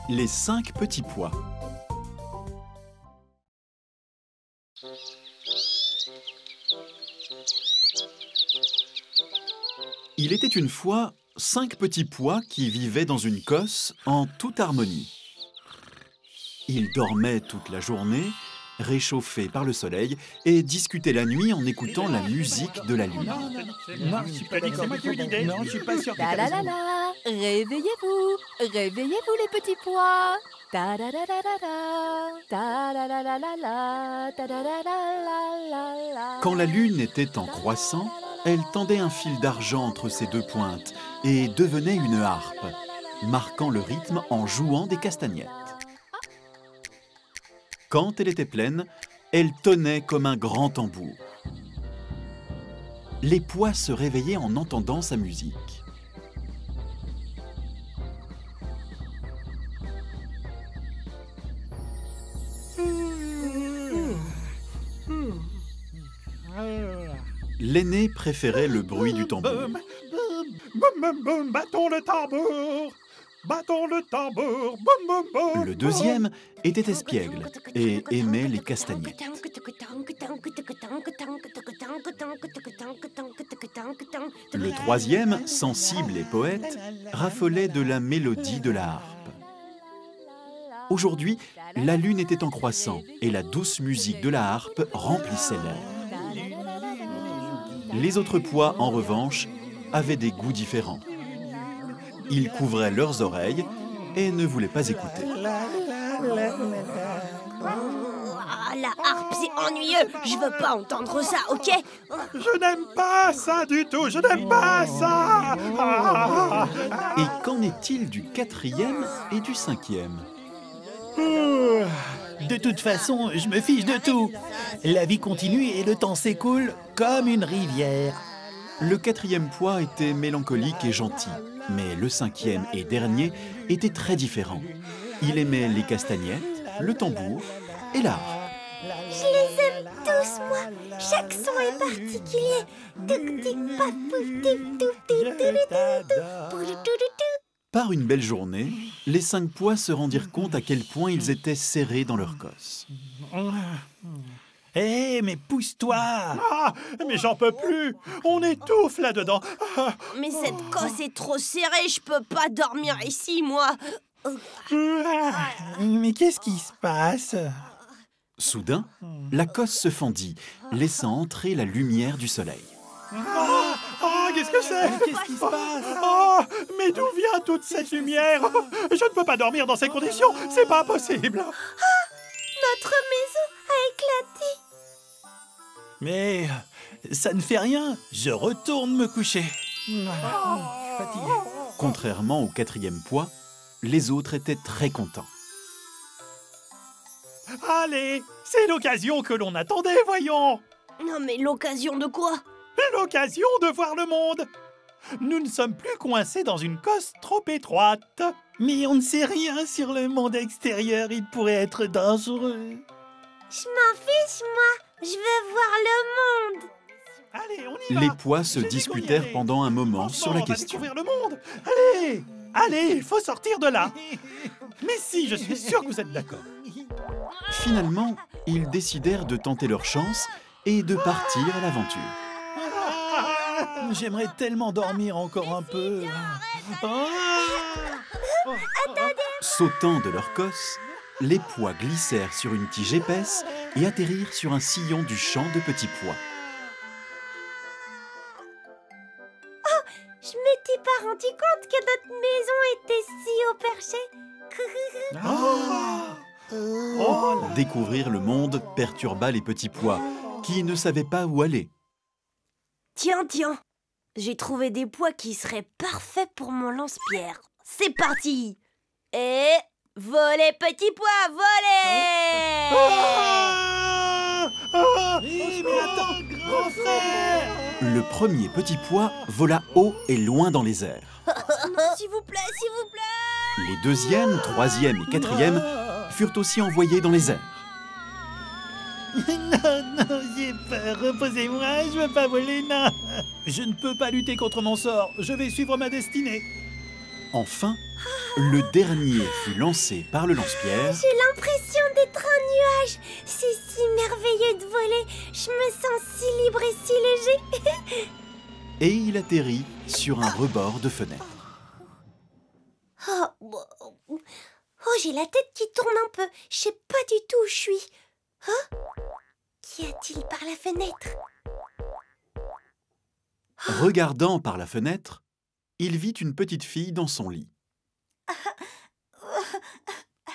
Les 5 petits pois. Il était une fois 5 petits pois qui vivaient dans une cosse en toute harmonie. Ils dormaient toute la journée, réchauffés par le soleil, et discutaient la nuit en écoutant la musique de la lune. Non, je suis pas dit que c'est moi qui ai eu l'idée. Non, je suis pas sûr que Ta la la la, réveillez-vous, réveillez-vous les petits pois. Ta la la la la la, ta la la la la la, ta la la la la la. Quand la lune était en croissant, elle tendait un fil d'argent entre ses 2 pointes et devenait une harpe, marquant le rythme en jouant des castagnettes. Quand elle était pleine, elle tonnait comme un grand tambour. Les pois se réveillaient en entendant sa musique. L'aîné préférait le bruit du tambour. Boum, boum, boum, boum, battons le tambour. Battons le tambour, boum, boum, boum. Le deuxième était espiègle et aimait les castagnettes. Le troisième, sensible et poète, raffolait de la mélodie de la harpe. Aujourd'hui, la lune était en croissant et la douce musique de la harpe remplissait l'air. Les autres pois, en revanche, avaient des goûts différents. Ils couvraient leurs oreilles et ne voulaient pas écouter. Ah, la harpe, c'est ennuyeux. Je veux pas entendre ça, ok? Je n'aime pas ça du tout, je n'aime pas ça. Et qu'en est-il du 4e et du 5e? De toute façon, je me fiche de tout. La vie continue et le temps s'écoule comme une rivière. Le 4e pois était mélancolique et gentil, mais le 5e et dernier était très différent. Il aimait les castagnettes, le tambour et la harpe. Je les aime tous, moi. Chaque son est particulier. Tuk tuk paf pouf tuk tuk tuk tuk tuk tuk. Par une belle journée, les 5 pois se rendirent compte à quel point ils étaient serrés dans leur cosse. Hé, mais pousse-toi! Ah, mais j'en peux plus. On étouffe là-dedans. Mais cette cosse est trop serrée, je peux pas dormir ici, moi. Mais qu'est-ce qui se passe? Soudain, la cosse se fendit, laissant entrer la lumière du soleil. Ah, qu'est-ce que c'est? Qu'est-ce qui se passe? Oh, mais d'où vient toute cette lumière? Je ne peux pas dormir dans ces conditions, c'est pas possible. Notre maison a éclaté. Mais ça ne fait rien, je retourne me coucher. Fatigué. Contrairement au 4e pois, les autres étaient très contents. Allez, c'est l'occasion que l'on attendait, voyons. Non, mais l'occasion de quoi? L'occasion de voir le monde. Nous ne sommes plus coincés dans une cosse trop étroite. Mais on ne sait rien sur le monde extérieur, il pourrait être dangereux. Je m'en fiche, moi. Je veux voir le monde. Allez, on y va. Les pois se J'ai des disputèrent goyets. pendant un moment Ensemble, sur la on va question. découvrir le monde. Allez, allez, il faut sortir de là. Mais si, je suis sûr que vous êtes d'accord. Finalement, ils décidèrent de tenter leur chance et de partir à l'aventure. J'aimerais tellement dormir encore un peu. Sautant de leur cosse, les pois glissèrent sur une tige épaisse et atterrirent sur un sillon du champ de petits pois. Je m'étais pas rendu compte que notre maison était si haut perché. Découvrir le monde perturba les petits pois, qui ne savaient pas où aller. Tiens, tiens. J'ai trouvé des pois qui seraient parfaits pour mon lance-pierre. C'est parti. Et... volez, petits pois, volez. Mais attends, grand frère! Le premier petit pois vola haut et loin dans les airs. S'il vous plaît, s'il vous plaît. Les 2e, 3e et 4e furent aussi envoyés dans les airs. Non, j'ai peur, reposez-moi, je veux pas voler, non. Je ne peux pas lutter contre mon sort. Je vais suivre ma destinée. Enfin, Le dernier fut lancé par le lance-pierre J'ai l'impression d'être un nuage. C'est si merveilleux de voler. Je me sens si libre et si léger. et il atterrit sur un rebord de fenêtre. Oh, j'ai la tête qui tourne un peu. Je sais pas du tout où je suis. Qu'y a-t-il par la fenêtre? Regardant par la fenêtre, il vit une petite fille dans son lit.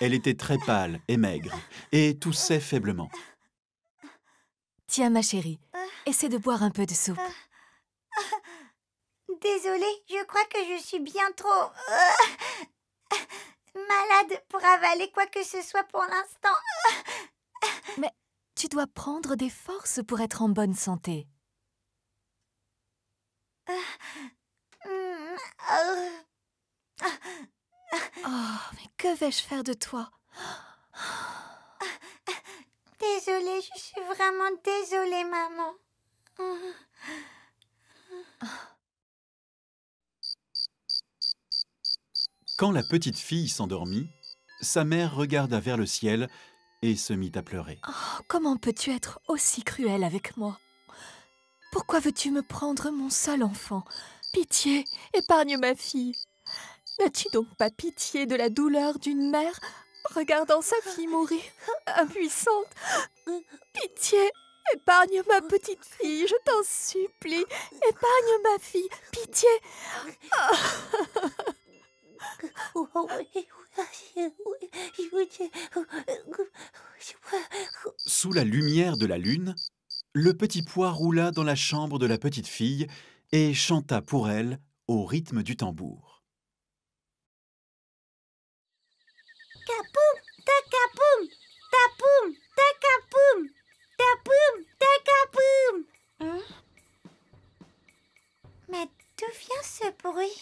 Elle était très pâle et maigre et toussait faiblement. Tiens, ma chérie, essaie de boire un peu de soupe. Désolée, je crois que je suis bien trop malade pour avaler quoi que ce soit pour l'instant. Mais tu dois prendre des forces pour être en bonne santé. Oh, mais que vais-je faire de toi? Désolée, je suis vraiment désolée, maman. Quand la petite fille s'endormit, sa mère regarda vers le ciel et se mit à pleurer. Oh, comment peux-tu être aussi cruel avec moi? Pourquoi veux-tu me prendre mon seul enfant? Pitié, épargne ma fille. N'as-tu donc pas pitié de la douleur d'une mère regardant sa fille mourir, impuissante? Pitié, épargne ma petite fille, je t'en supplie. Épargne ma fille, pitié. Sous la lumière de la lune, le petit pois roula dans la chambre de la petite fille et chanta pour elle au rythme du tambour. Capoum, tacapoum, tapoum, tacapoum, tapoum, tacapoum. Mais d'où vient ce bruit?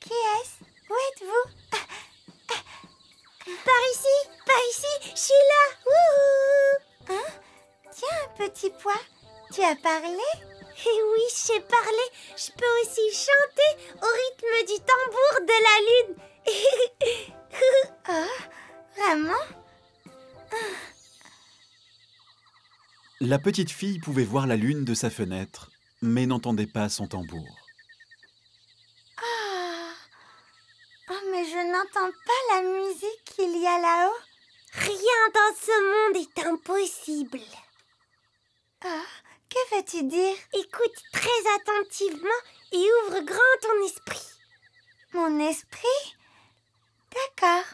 Qui est-ce? Où êtes-vous? Par ici, je suis là. Wouhou! Tiens, petit pois, tu as parlé? Et oui, je sais parler. Je peux aussi chanter au rythme du tambour de la lune. Vraiment? La petite fille pouvait voir la lune de sa fenêtre, mais n'entendait pas son tambour. Oh, mais je n'entends pas la musique qu'il y a là-haut. Rien dans ce monde est impossible. Que veux-tu dire? Écoute très attentivement et ouvre grand ton esprit. Mon esprit? D'accord.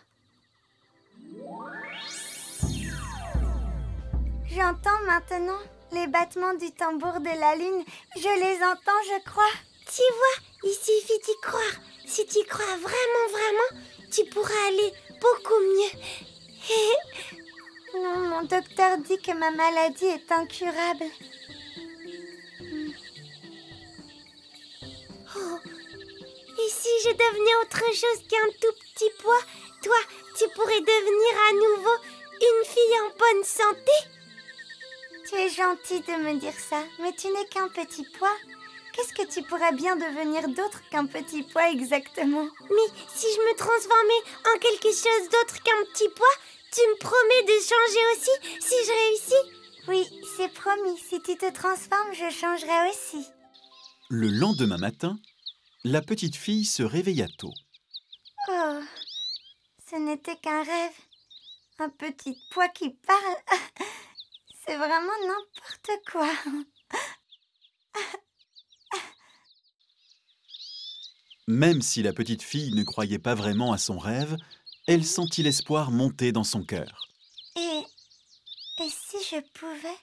J'entends maintenant les battements du tambour de la lune. Je les entends, je crois. Tu vois, il suffit d'y croire. Si tu y crois vraiment, vraiment, tu pourras aller beaucoup mieux. Non, mon docteur dit que ma maladie est incurable. Oh. Et si je devenais autre chose qu'un tout petit pois, toi, tu pourrais devenir à nouveau une fille en bonne santé? Tu es gentil de me dire ça, mais tu n'es qu'un petit pois. Qu'est-ce que tu pourrais bien devenir d'autre qu'un petit pois exactement? Mais si je me transformais en quelque chose d'autre qu'un petit pois, tu me promets de changer aussi si je réussis? Oui, c'est promis. Si tu te transformes, je changerai aussi. Le lendemain matin, la petite fille se réveilla tôt. Oh, ce n'était qu'un rêve. Un petit pois qui parle. C'est vraiment n'importe quoi. Même si la petite fille ne croyait pas vraiment à son rêve, elle sentit l'espoir monter dans son cœur. Et si je pouvais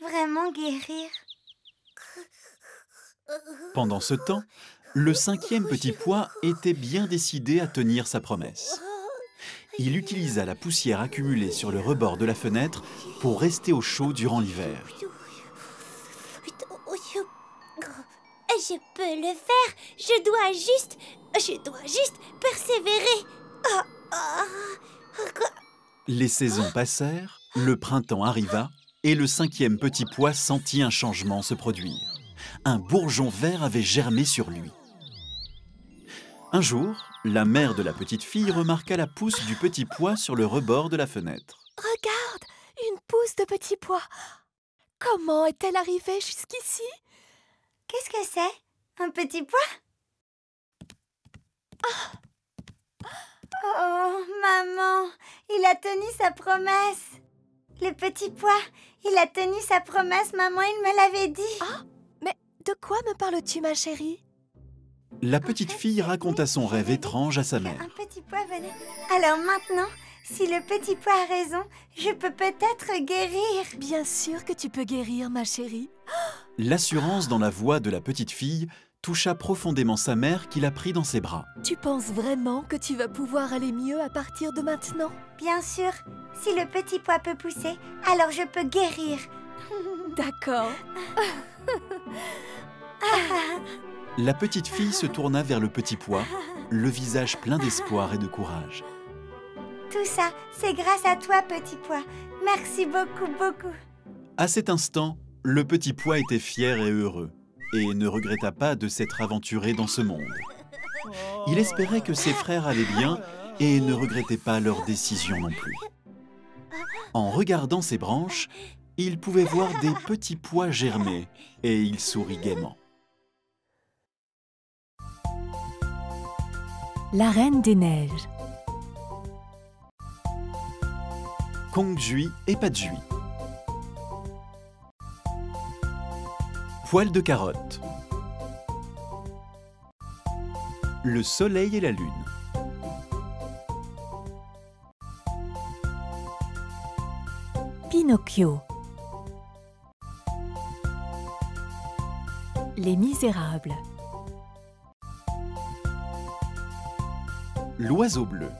vraiment guérir? Pendant ce temps, le 5e petit pois était bien décidé à tenir sa promesse. Il utilisa la poussière accumulée sur le rebord de la fenêtre pour rester au chaud durant l'hiver. Je peux le faire. Je dois juste persévérer. Les saisons passèrent, le printemps arriva et le 5e petit pois sentit un changement se produire. Un bourgeon vert avait germé sur lui. Un jour, la mère de la petite fille remarqua la pousse du petit pois sur le rebord de la fenêtre. Regarde, une pousse de petit pois. Comment est-elle arrivée jusqu'ici? Qu'est-ce que c'est? Un petit pois? Oh, maman, il a tenu sa promesse. Le petit pois, il a tenu sa promesse, maman, il me l'avait dit. Ah, mais de quoi me parles-tu, ma chérie? La petite fille raconta son rêve étrange à sa mère. Un petit pois venait. Alors maintenant, si le petit pois a raison, je peux peut-être guérir. Bien sûr que tu peux guérir, ma chérie. L'assurance dans la voix de la petite fille toucha profondément sa mère qui la prit dans ses bras. Tu penses vraiment que tu vas pouvoir aller mieux à partir de maintenant? Bien sûr, si le petit pois peut pousser, alors je peux guérir. D'accord. La petite fille se tourna vers le petit pois, le visage plein d'espoir et de courage. Tout ça, c'est grâce à toi, petit pois. Merci beaucoup, beaucoup. À cet instant, le petit pois était fier et heureux, et ne regretta pas de s'être aventuré dans ce monde. Il espérait que ses frères allaient bien et ne regrettait pas leur décision non plus. En regardant ses branches, il pouvait voir des petits pois germer et il sourit gaiement. La Reine des Neiges. Kong-Jui et Pat-Jui. Poil de carotte. Le soleil et la lune. Pinocchio. Les Misérables. L'oiseau bleu.